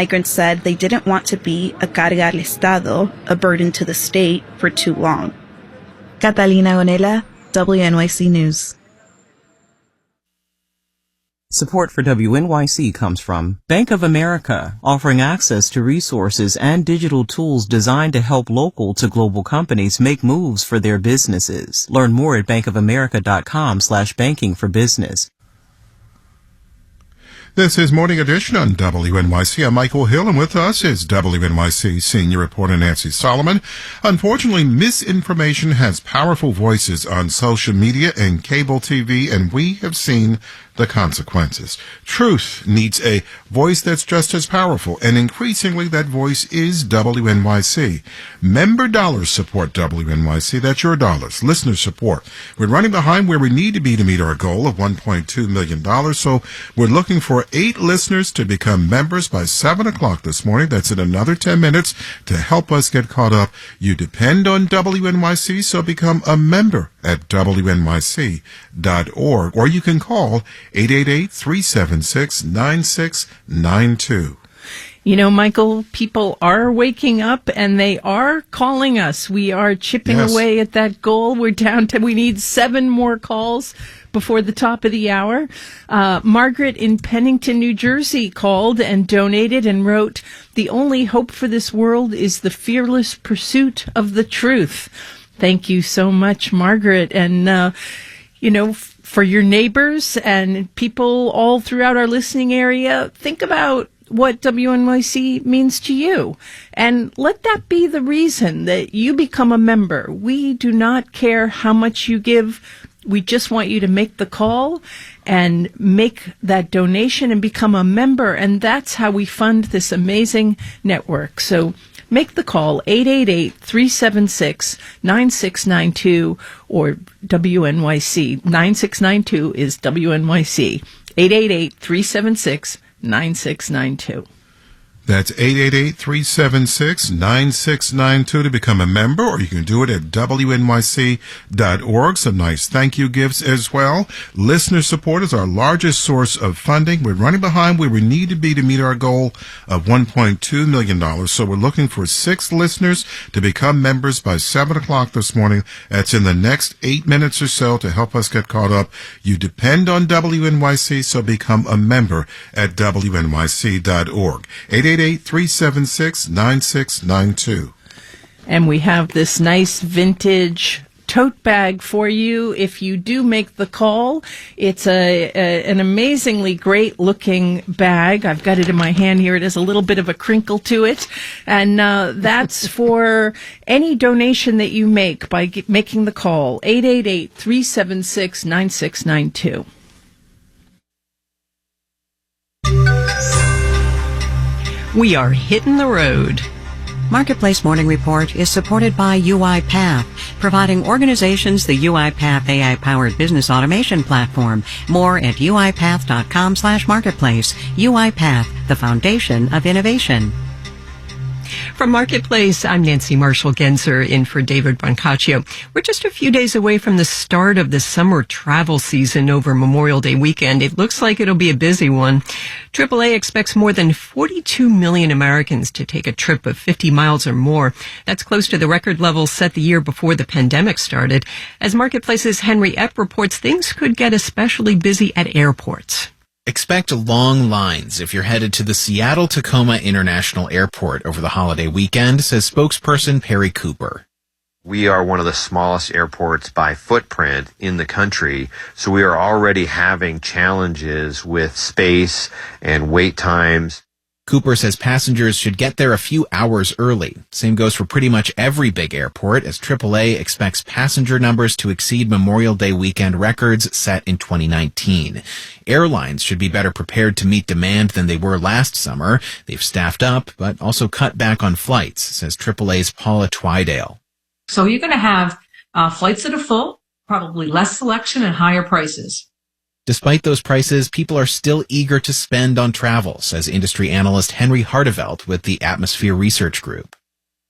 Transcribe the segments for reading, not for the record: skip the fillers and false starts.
Migrants said they didn't want to be a carga al Estado, a burden to the state, for too long. Catalina Onela, WNYC News. Support for WNYC comes from Bank of America, offering access to resources and digital tools designed to help local to global companies make moves for their businesses. Learn more at bankofamerica.com/banking for business. This is Morning Edition on WNYC. I'm Michael Hill, and with us is WNYC senior reporter Nancy Solomon. Unfortunately, misinformation has powerful voices on social media and cable TV, and we have seen the consequences. Truth needs a voice that's just as powerful, and increasingly that voice is WNYC. Member dollars support WNYC. That's your dollars. Listener support. We're running behind where we need to be to meet our goal of $1.2 million, so we're looking for 8 listeners to become members by 7 o'clock this morning. That's in another 10 minutes to help us get caught up. You depend on WNYC, so become a member at WNYC.org, or you can call 888-376-9692. You know, Michael, people are waking up and they are calling us. We are chipping away at that goal. We're down to, we need 7 more calls before the top of the hour. Margaret in Pennington, New Jersey called and donated and wrote, "The only hope for this world is the fearless pursuit of the truth." Thank you so much, Margaret. And, you know, for your neighbors and people all throughout our listening area, think about what WNYC means to you. And let that be the reason that you become a member. We do not care how much you give. We just want you to make the call and make that donation and become a member. And that's how we fund this amazing network. So make the call, 888-376-9692 or WNYC. 9692 is WNYC. 888-376-9692. That's 888-376-9692 to become a member, or you can do it at WNYC.org. Some nice thank you gifts as well. Listener support is our largest source of funding. We're running behind where we need to be to meet our goal of $1.2 million. So we're looking for 6 listeners to become members by 7 o'clock this morning. That's in the next 8 minutes or so to help us get caught up. You depend on WNYC, so become a member at WNYC.org. 888-376-9692. And we have this nice vintage tote bag for you if you do make the call. It's an amazingly great looking bag. I've got it in my hand here. It has a little bit of a crinkle to it. And that's for any donation that you make by making the call. 888-376-9692. We are hitting the road. Marketplace Morning Report is supported by UiPath, providing organizations the UiPath AI-powered business automation platform. More at uipath.com/marketplace. UiPath, the foundation of innovation. From Marketplace, I'm Nancy Marshall-Genzer in for David Brancaccio. We're just a few days away from the start of the summer travel season over Memorial Day weekend. It looks like it'll be a busy one. AAA expects more than 42 million Americans to take a trip of 50 miles or more. That's close to the record level set the year before the pandemic started. As Marketplace's Henry Epp reports, things could get especially busy at airports. Expect long lines if you're headed to the Seattle-Tacoma International Airport over the holiday weekend, says spokesperson Perry Cooper. We are one of the smallest airports by footprint in the country, so we are already having challenges with space and wait times. Cooper says passengers should get there a few hours early. Same goes for pretty much every big airport, as AAA expects passenger numbers to exceed Memorial Day weekend records set in 2019. Airlines should be better prepared to meet demand than they were last summer. They've staffed up, but also cut back on flights, says AAA's Paula Twydale. So you're going to have flights that are full, probably less selection and higher prices. Despite those prices, people are still eager to spend on travel, says industry analyst Henry Hardevelt with the Atmosphere Research Group.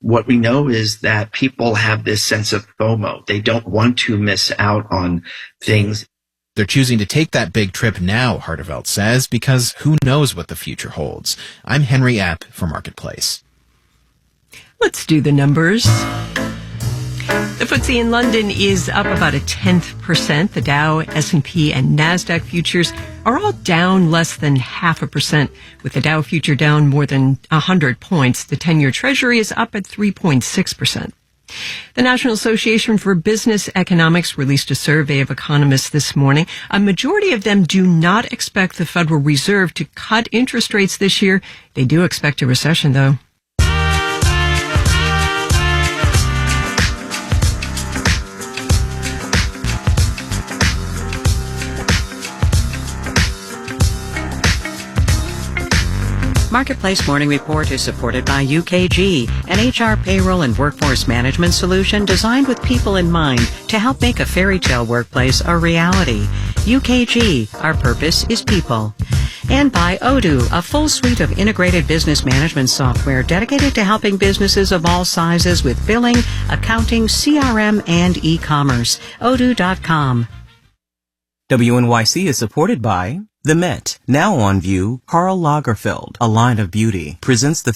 What we know is that people have this sense of FOMO. They don't want to miss out on things. They're choosing to take that big trip now, Hartevelt says, because who knows what the future holds. I'm Henry Epp for Marketplace. Let's do the numbers. The FTSE in London is up about 0.1%. The Dow, S&P, and NASDAQ futures are all down less than 0.5%, with the Dow future down more than 100 points. The 10-year Treasury is up at 3.6%. The National Association for Business Economics released a survey of economists this morning. A majority of them do not expect the Federal Reserve to cut interest rates this year. They do expect a recession, though. Marketplace Morning Report is supported by UKG, an HR payroll and workforce management solution designed with people in mind to help make a fairy tale workplace a reality. UKG, our purpose is people. And by Odoo, a full suite of integrated business management software dedicated to helping businesses of all sizes with billing, accounting, CRM, and e-commerce. Odoo.com. WNYC is supported by The Met, now on view. Karl Lagerfeld, A Line of Beauty, presents the